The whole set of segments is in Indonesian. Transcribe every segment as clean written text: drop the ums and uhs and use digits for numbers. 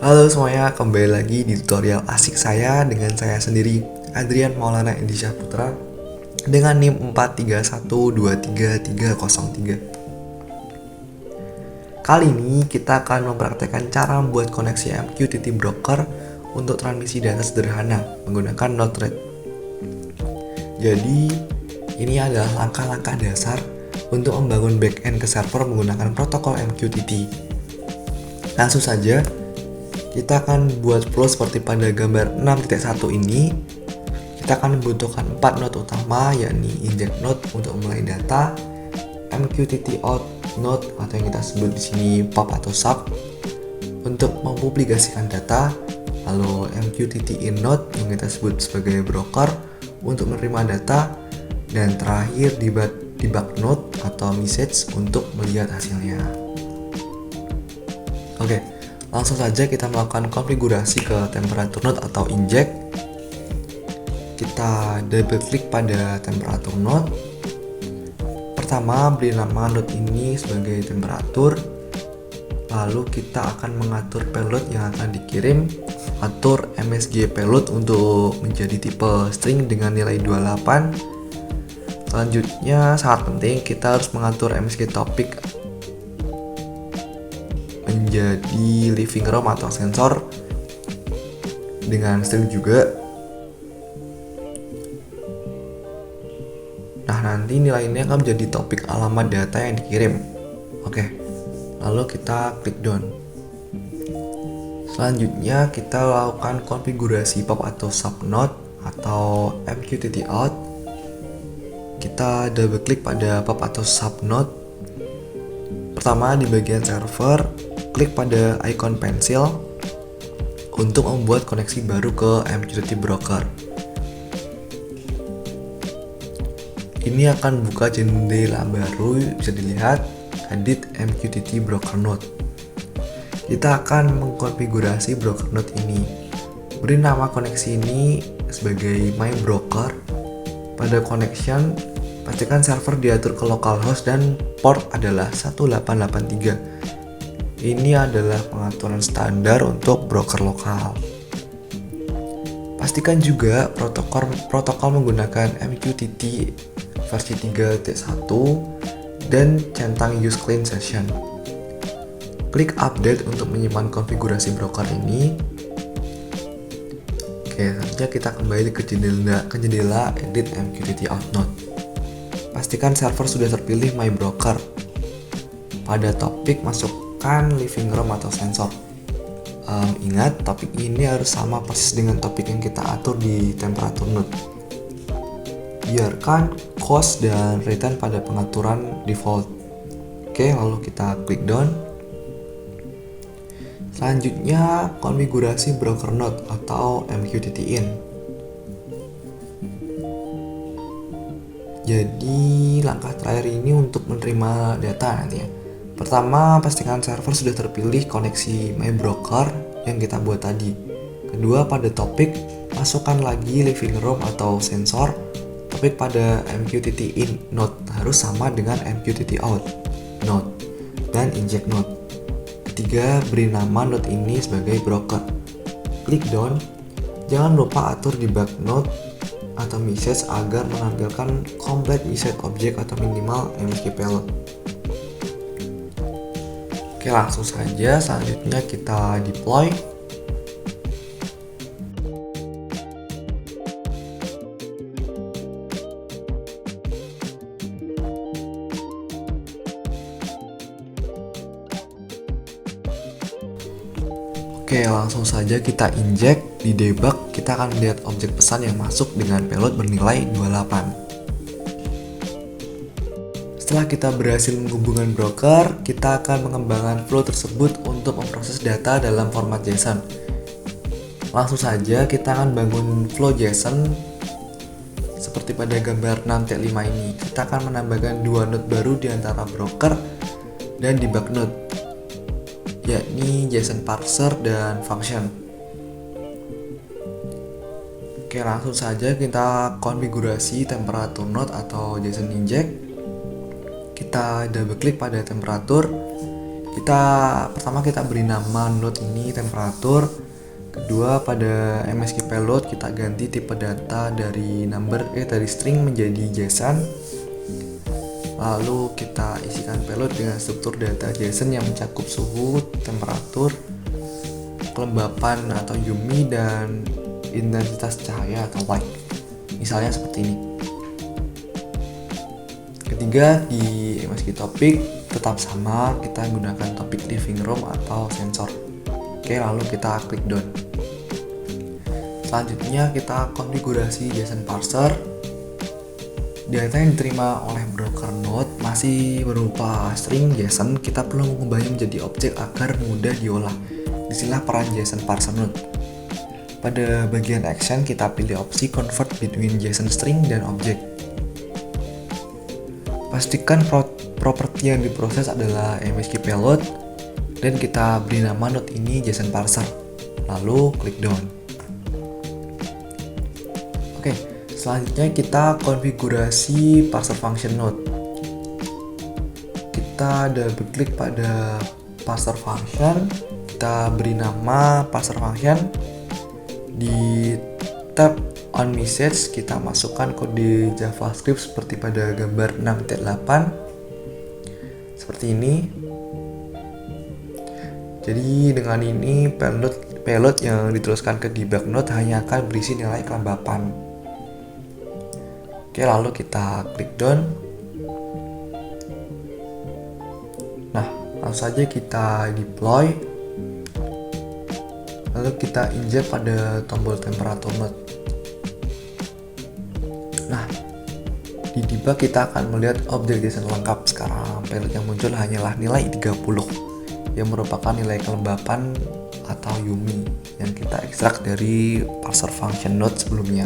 Halo semuanya, kembali lagi di tutorial asik saya dengan saya sendiri, Adrian Maulana Indisha Putra, dengan NIM 431233303. Kali ini kita akan mempraktekkan cara membuat koneksi MQTT broker untuk transmisi data sederhana menggunakan Node-RED. Jadi, ini adalah langkah-langkah dasar untuk membangun backend ke server menggunakan protokol MQTT. Langsung saja, kita akan buat flow seperti pada gambar 6.1 ini. Kita akan membutuhkan 4 node utama, yakni inject node untuk memulai data, MQTT out node atau yang kita sebut di sini pub atau sub untuk mempublikasikan data, lalu MQTT in node yang kita sebut sebagai broker untuk menerima data, dan terakhir debug node atau message untuk melihat hasilnya. Oke. Langsung saja kita melakukan konfigurasi ke temperature node atau inject. Kita double klik pada temperature node. Pertama, beri nama node ini sebagai temperatur. Lalu kita akan mengatur payload yang akan dikirim. Atur MSG payload untuk menjadi tipe string dengan nilai 28. Selanjutnya, sangat penting kita harus mengatur MSG topic menjadi living room atau sensor dengan string juga. Nah, nanti nilainya akan menjadi topik alamat data yang dikirim. Oke, lalu kita klik done. Selanjutnya kita lakukan konfigurasi pub atau subnode atau MQTT out. Kita double klik pada pub atau subnode. Pertama, di bagian server, klik pada icon pensil untuk membuat koneksi baru ke MQTT broker. Ini akan buka jendela baru, bisa dilihat edit MQTT broker node. Kita akan mengkonfigurasi broker node ini. Beri nama koneksi ini sebagai my broker. Pada connection, pastikan server diatur ke localhost dan port adalah 1883. Ini adalah pengaturan standar untuk broker lokal. Pastikan juga protokol menggunakan MQTT versi 3.1 dan centang use clean session. Klik update untuk menyimpan konfigurasi broker ini. Oke, selanjutnya kita kembali ke jendela edit MQTT out node. Pastikan server sudah terpilih my broker. Pada topik masukkan living room atau sensor. Ingat, topik ini harus sama persis dengan topik yang kita atur di temperature node. Biarkan cost dan return pada pengaturan default. Oke, lalu kita klik done. Selanjutnya, konfigurasi broker node atau MQTT in. Jadi, langkah terakhir ini untuk menerima data nantinya. Pertama, pastikan server sudah terpilih koneksi my broker yang kita buat tadi. Kedua, pada topik, masukkan lagi living room atau sensor. Topik pada MQTT in node harus sama dengan MQTT out node dan inject node. Ketiga, beri nama node ini sebagai broker. Klik done. Jangan lupa atur debug node atau message agar menampilkan complete message object atau minimal MSG payload. Oke, langsung saja selanjutnya kita deploy. Oke, langsung saja kita inject. Di debug, kita akan melihat objek pesan yang masuk dengan payload bernilai 28. Setelah kita berhasil menghubungkan broker, kita akan mengembangkan flow tersebut untuk memproses data dalam format JSON. Langsung saja kita akan bangun flow JSON seperti pada gambar 6.5 ini. Kita akan menambahkan dua node baru di antara broker dan debug node, yakni JSON parser dan function. Oke, langsung saja kita konfigurasi temperature node atau JSON inject. Kita double klik pada temperatur. Pertama kita beri nama node ini temperatur. Kedua, pada MSG payload kita ganti tipe data dari dari string menjadi JSON. Lalu kita isikan payload dengan struktur data JSON yang mencakup suhu, temperatur, kelembapan atau UMI, dan intensitas cahaya atau light. Misalnya seperti ini. Ketiga, di MSG topik tetap sama, kita gunakan topik living room atau sensor. Oke, lalu kita klik done. Selanjutnya kita konfigurasi JSON parser. Data yang diterima oleh broker node masih berupa string JSON, kita perlu mengubahnya menjadi objek agar mudah diolah. Disinilah peran JSON parser node. Pada bagian action kita pilih opsi convert between JSON string dan objek. Pastikan properti yang diproses adalah MSG payload dan kita beri nama node ini JSON parser. Lalu klik done. Oke, selanjutnya kita konfigurasi parser function node. Kita double klik pada parser function, kita beri nama parser function. Di tab on message kita masukkan kode JavaScript seperti pada gambar 6.8 seperti ini. Jadi dengan ini payload yang diteruskan ke debug node hanya akan berisi nilai kelembapan. Oke, lalu kita klik done. Nah, langsung saja kita deploy. Lalu kita injek pada tombol temperatur node. Nah, di debug kita akan melihat objek JSON lengkap. Sekarang payload yang muncul hanyalah nilai 30 yang merupakan nilai kelembapan atau UMI yang kita ekstrak dari parser function node sebelumnya.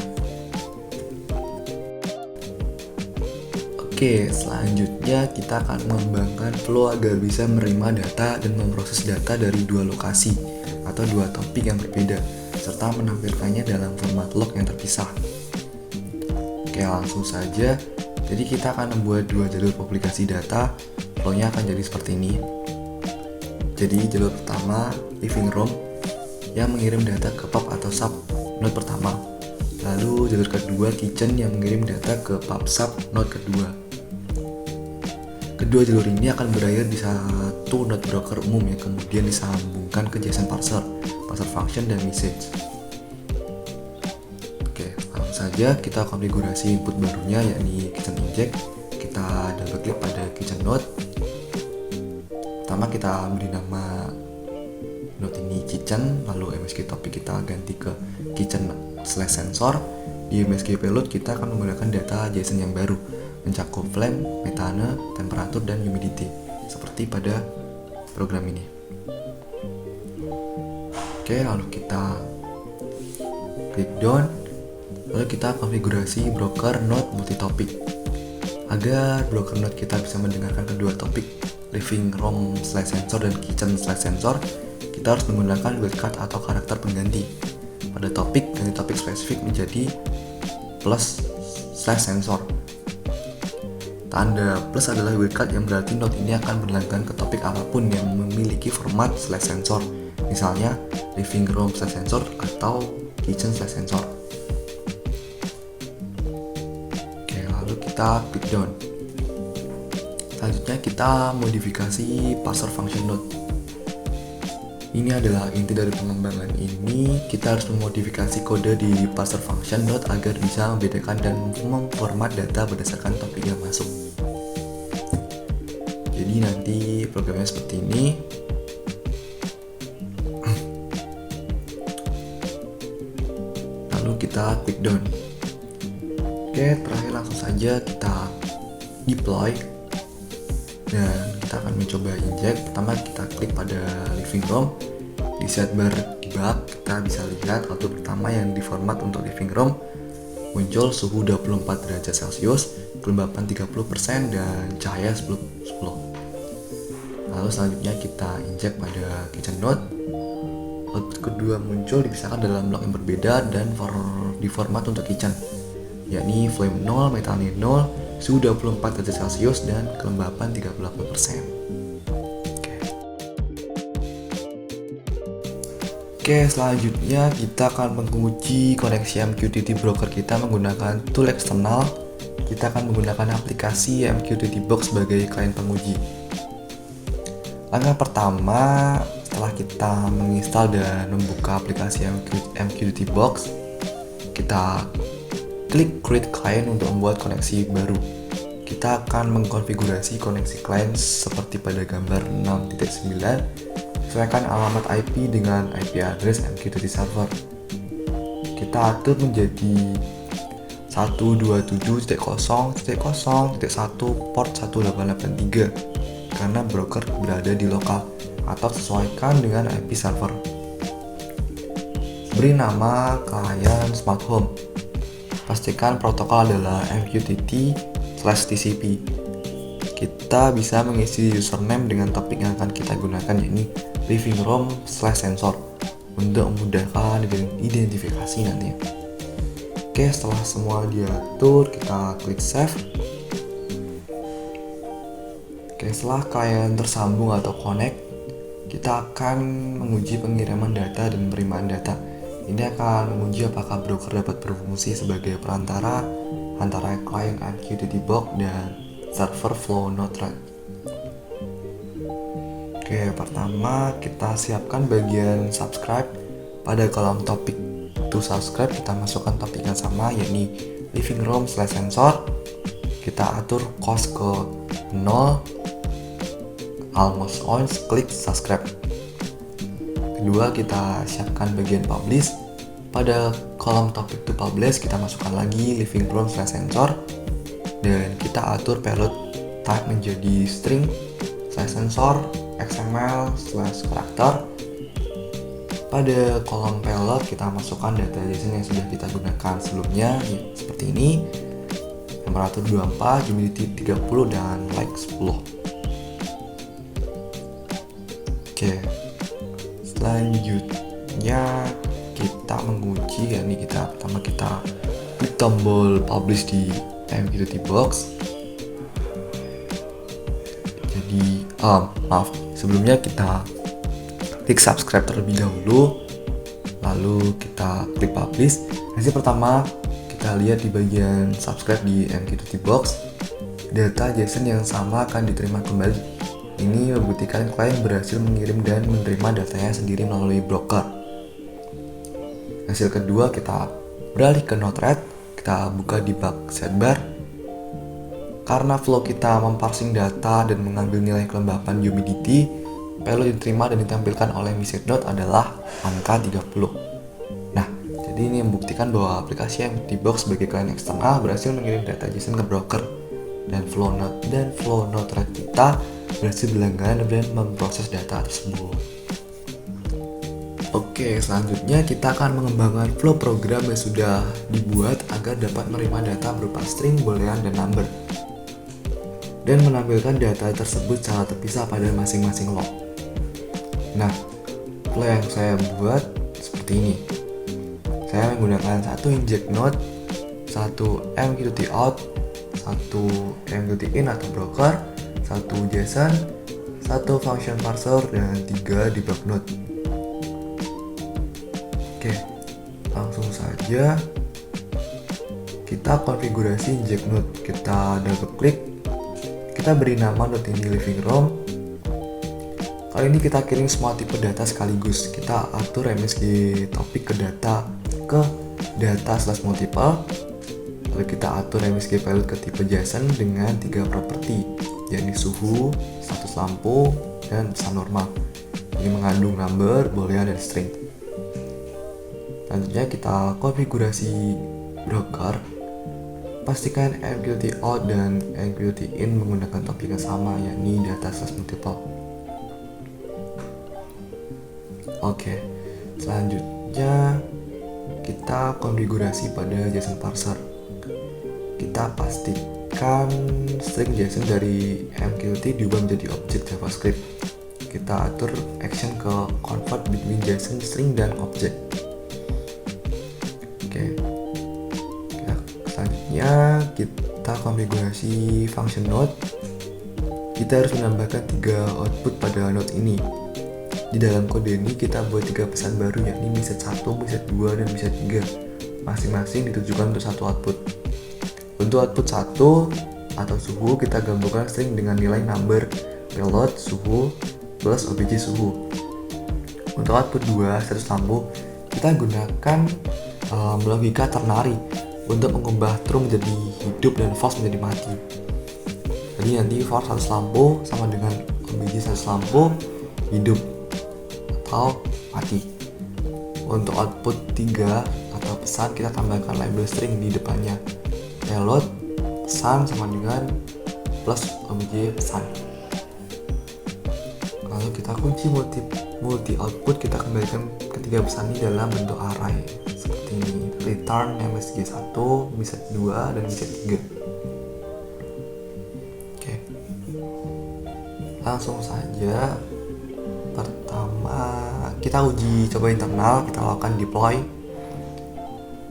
Oke, selanjutnya kita akan mengembangkan flow agar bisa menerima data dan memproses data dari dua lokasi atau dua topik yang berbeda, serta menampilkannya dalam format log yang terpisah. Oke, langsung saja. Jadi kita akan membuat dua jalur publikasi data. Flow-nya akan jadi seperti ini. Jadi jalur pertama, living room, yang mengirim data ke pub atau sub node pertama. Lalu jalur kedua, kitchen, yang mengirim data ke pub sub node kedua. Kedua jalur ini akan berakhir di satu node broker umum yang kemudian disambungkan ke JSON parser function, dan message. Oke, langsung saja kita konfigurasi input barunya, yakni kitchen inject. Kita double klik pada kitchen node. Pertama kita beri nama node ini kitchen, lalu MSG topik kita ganti ke kitchen/sensor. Di MSG payload kita akan menggunakan data JSON yang baru, mencakup flame, metane, temperatur, dan humidity, seperti pada program ini. Oke, lalu kita klik done. Lalu kita konfigurasi broker node multi-topik. Agar broker node kita bisa mendengarkan kedua topik, living room/sensor dan kitchen/sensor, kita harus menggunakan wildcard atau karakter pengganti. Pada topik, ganti topik spesifik menjadi plus/sensor. Tanda plus adalah wildcard yang berarti node ini akan berlangganan ke topik apapun yang memiliki format /sensor, misalnya living room/sensor atau kitchen/sensor. Oke, lalu kita klik done. Selanjutnya kita modifikasi parser function node. Ini adalah inti dari pengembangan ini. Kita harus memodifikasi kode di parser function node agar bisa membedakan dan memformat data berdasarkan topik yang masuk. Jadi nanti programnya seperti ini. Lalu kita klik done. Oke, terakhir langsung saja kita deploy dan kita akan mencoba inject. Pertama kita klik pada living room. Di sidebar debug kita bisa lihat output pertama yang diformat untuk living room muncul suhu 24 derajat Celcius, kelembapan 30%, dan cahaya 10. Lalu selanjutnya kita inject pada kitchen node. Output kedua muncul dipisahkan dalam blok yang berbeda dan diformat untuk kitchen, yakni flame 0, metane 0, suhu 24 derajat Celcius, dan kelembapan 38%. Oke, selanjutnya kita akan menguji koneksi MQTT broker kita menggunakan tool eksternal. Kita akan menggunakan aplikasi MQTT Box sebagai klien penguji. Langkah pertama, setelah kita menginstal dan membuka aplikasi MQTT Box, kita klik Create Client untuk membuat koneksi baru. Kita akan mengkonfigurasi koneksi klien seperti pada gambar 6.9. Sesuaikan alamat IP dengan IP address MQTT server. Kita atur menjadi 127.0.0.1 port 1883 karena broker berada di lokal, atau sesuaikan dengan IP server. Beri nama klien Smart Home. Pastikan protokol adalah MQTT/TCP. Kita bisa mengisi username dengan topik yang akan kita gunakan, yakni living room/sensor, untuk memudahkan identifikasi nantinya. Oke, setelah semua diatur, kita klik save. Oke, setelah klien tersambung atau connect, kita akan menguji pengiriman data dan penerimaan data. Ini akan menguji apakah broker dapat berfungsi sebagai perantara antara klien MQTT Box dan server Flow Node-RED. Oke, pertama kita siapkan bagian subscribe. Pada kolom topik to subscribe kita masukkan topik yang sama, yakni living room/sensor. Kita atur cost ke 0, almost on, klik subscribe. Kedua, kita siapkan bagian publish. Pada kolom topik to publish kita masukkan lagi living room/sensor, dan kita atur payload type menjadi string/sensor XML/karakter. Pada kolom payload kita masukkan data JSON yang sudah kita gunakan sebelumnya, ya, seperti ini: temperatur 24, humidity 30, dan like 10. Oke, selanjutnya kita menguji, yakni pertama kita klik tombol publish di MQTT Box. Jadi sebelumnya kita klik subscribe terlebih dahulu, lalu kita klik publish. Hasil pertama kita lihat di bagian subscribe di MQTT Box, data JSON yang sama akan diterima kembali. Ini membuktikan klien berhasil mengirim dan menerima datanya sendiri melalui broker. Hasil kedua, kita beralih ke Node-RED, kita buka debug sidebar. Karena flow kita memparsing data dan mengambil nilai kelembapan humidity, payload diterima dan ditampilkan oleh message node adalah angka 30. Nah, jadi ini membuktikan bahwa aplikasi MQTT Box sebagai klien eksternal berhasil mengirim data JSON ke broker, dan flow Node-RED kita berhasil berlangganan dan memproses data tersebut. Oke, selanjutnya kita akan mengembangkan flow program yang sudah dibuat agar dapat menerima data berupa string, boolean, dan number, dan menampilkan data tersebut secara terpisah pada masing-masing log. Nah, flow yang saya buat seperti ini. Saya menggunakan satu inject node, satu MQTT out, satu MQTT in atau broker, satu JSON, satu function parser, dan 3 debug node. Oke, langsung saja kita konfigurasi inject node. Kita double klik, kita beri nama node ini living room. Kali ini kita kirim semua tipe data sekaligus. Kita atur MSG topik ke data/multiple. Lalu kita atur MSG payload ke tipe JSON dengan 3 properti, yakni suhu, status lampu, dan pesan normal. Ini mengandung number, boolean, dan string. Selanjutnya kita konfigurasi broker. Pastikan MQTT out dan MQTT in menggunakan topik yang sama, yakni data/multiple. Oke, selanjutnya kita konfigurasi pada JSON parser. Kita pastikan string JSON dari MQTT diubah menjadi objek JavaScript. Kita atur action ke convert between JSON string dan objek. Oke. Selanjutnya kita konfigurasi function node. Kita harus menambahkan 3 output pada node ini. Di dalam kode ini kita buat 3 pesan baru, yakni message 1, message 2, dan message 3. Masing-masing ditujukan untuk satu output. Untuk output 1 atau suhu, kita gabungkan string dengan nilai number, payload, suhu, plus obj suhu. Untuk output 2, status lampu, kita gunakan logika ternary untuk mengubah true menjadi hidup dan false menjadi mati. Jadi nanti for status lampu sama dengan obj status lampu hidup atau mati. Untuk output 3 atau pesan, kita tambahkan label string di depannya. Payload pesan sama dengan plus obj pesan. Lalu kita kunci multi output, kita kembalikan ketiga pesan ini dalam bentuk array seperti ini. Return msg 1, message 2, dan message 3. Oke. Langsung saja. Pertama kita uji coba internal, kita lakukan deploy,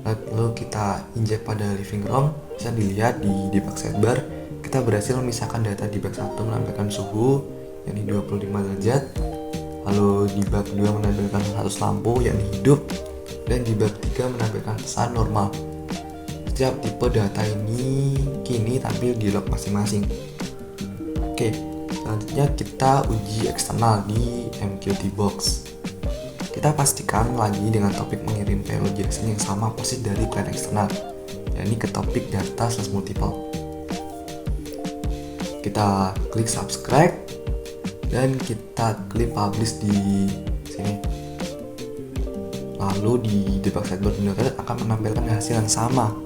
lalu kita injek pada living room. Bisa dilihat di debug sidebar kita berhasil memisahkan data debug 1 menampilkan suhu yakni 25 derajat, lalu debug 2 menampilkan status lampu yakni hidup, dan debug 3 menampilkan pesan normal. Setiap tipe data ini kini tampil di log masing-masing. Oke, selanjutnya kita uji eksternal di MQTBox. Kita pastikan lagi dengan topik mengirim payload JSON yang sama persis dari client eksternal, yakni ke topik data/multiple. Kita klik subscribe dan kita klik publish di sini. Lalu di debug sidebar akan menampilkan hasil yang sama.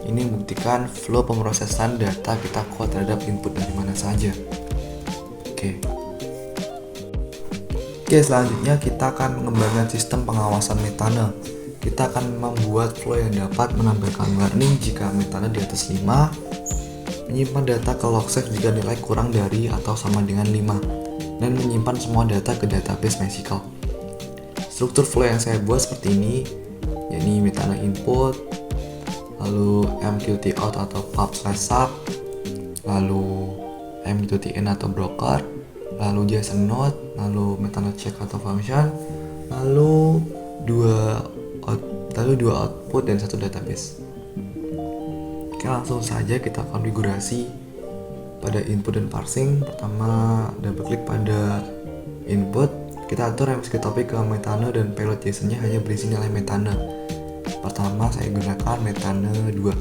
Ini membuktikan flow pemrosesan data kita kuat terhadap input dari mana saja. Oke, selanjutnya kita akan mengembangkan sistem pengawasan metane. Kita akan membuat flow yang dapat menampilkan warning jika metane di atas 5, menyimpan data ke logsafe jika nilai kurang dari atau sama dengan 5, dan menyimpan semua data ke database MySQL. Struktur flow yang saya buat seperti ini, yakni metane input, lalu MQT out atau pub/sub, lalu MQTN atau broker, lalu JSON node, lalu metane check atau function, lalu dua output dan satu database. Oke, langsung saja kita konfigurasi pada input dan parsing. Pertama, double klik pada input, kita atur MSG topik ke metane dan payload JSON-nya hanya berisi nilai metane. Pertama saya gunakan metane 2.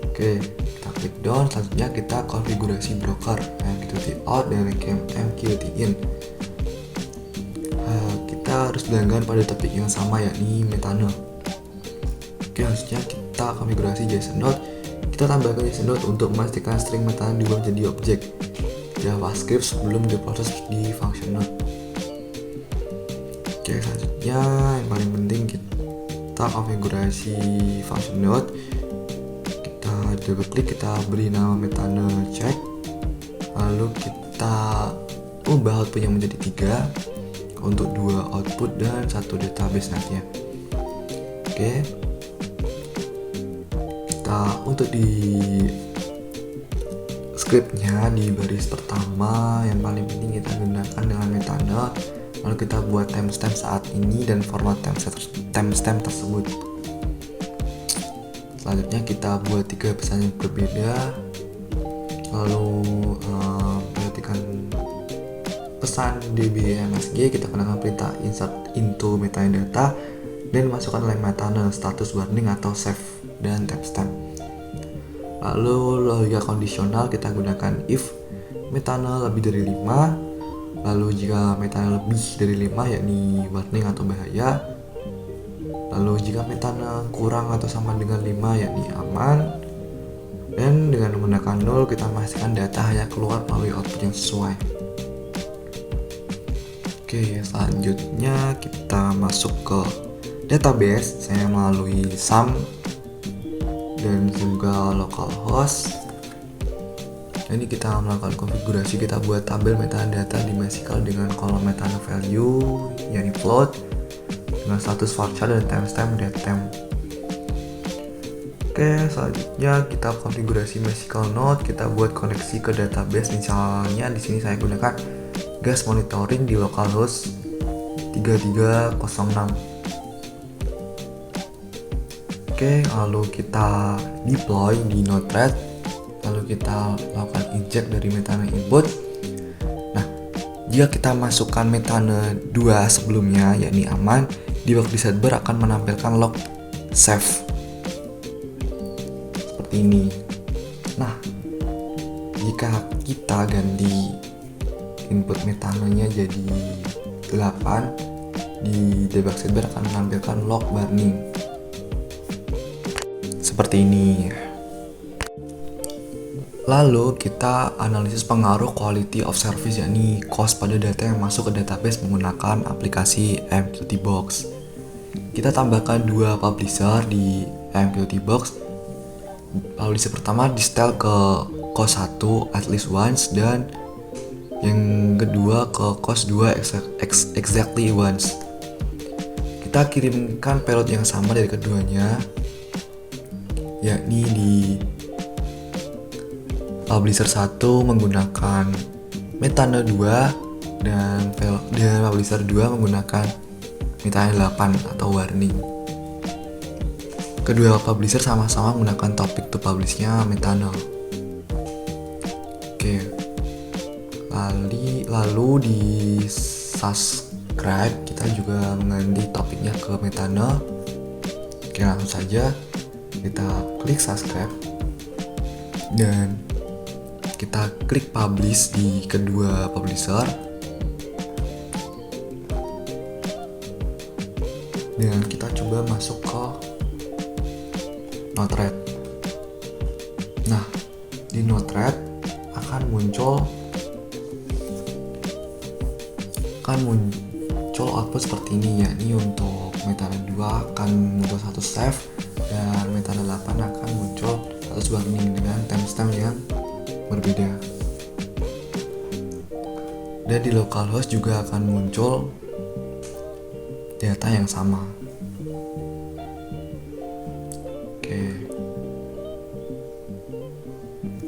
Oke, kita klik down. Selanjutnya kita konfigurasi broker MQT out dan MQT in. Kita harus berlangganan pada topik yang sama yakni metane. Oke, selanjutnya kita konfigurasi JSON node. Kita tambahkan JSON node untuk memastikan string metane diubah menjadi objek JavaScript sebelum diproses di function node. Oke, selanjutnya yang paling penting kita konfigurasi function node. Kita double klik, kita beri nama metane check, lalu kita ubah outputnya menjadi 3 untuk 2 output dan 1 database nantinya. Oke, kita untuk di scriptnya di baris pertama yang paling penting kita gunakan dengan metane, lalu kita buat timestamp saat ini dan format timestamp tersebut. Selanjutnya kita buat 3 pesan yang berbeda, lalu perhatikan pesan dbmsg, kita gunakan perintah insert into metadata dan masukkan nilai metane, status warning atau save, dan timestamp. Lalu logika kondisional, kita gunakan if metane lebih dari 5, lalu jika metane lebih dari 5 yakni warning atau bahaya, lalu jika metane kurang atau sama dengan 5 yakni aman, dan dengan menggunakan 0 kita memastikan data hanya keluar melalui output yang sesuai. Oke, selanjutnya kita masuk ke database. Saya melalui sum dan juga localhost. Ini kita melakukan konfigurasi, kita buat tabel metadata di MySQL dengan kolom metane value yakni float dengan status varchar dan timestamp datetime. Oke, selanjutnya kita konfigurasi MySQL node, kita buat koneksi ke database. Misalnya di sini saya gunakan gas monitoring di localhost 3306. Oke, lalu kita deploy di Node-RED, lalu kita lakukan inject dari Metana input. Nah, jika kita masukkan Metana 2 sebelumnya, yakni aman, debug di sidebar akan menampilkan log save seperti ini. Nah, jika kita ganti input metananya jadi 8, di debug sidebar akan menampilkan log burning seperti ini. Lalu kita analisis pengaruh quality of service, yakni cost pada data yang masuk ke database menggunakan aplikasi MQT Box. Kita tambahkan 2 publisher di MQT Box. Publisher pertama di setel ke cost 1 at least once, dan yang kedua ke cost 2 exactly once. Kita kirimkan payload yang sama dari keduanya, yakni di publisher 1 menggunakan Metana 2 dan publisher 2 menggunakan Metana 8 atau warning. Kedua publisher sama-sama menggunakan topic to publish-nya Metana. Oke. Lalu di subscribe kita juga mengganti topiknya ke Metana. Oke, langsung saja kita klik subscribe dan kita klik publish di kedua publisher, dan kita coba masuk ke Node-RED. Nah, di Node-RED akan muncul output seperti ini, yakni untuk Metana 2 akan muncul satu save dan Metana 8 akan muncul status warning dengan timestamp yang berbeda. Dan di localhost juga akan muncul data yang sama. Oke.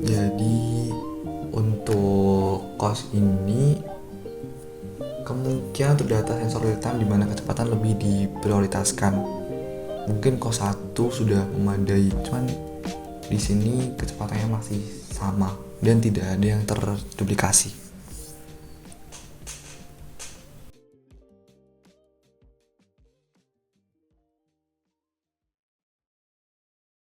Jadi untuk cost ini kemungkinan untuk data sensor real time di mana kecepatan lebih diprioritaskan. Mungkin cost 1 sudah memadai, cuman di sini kecepatannya masih sama dan tidak ada yang terduplikasi.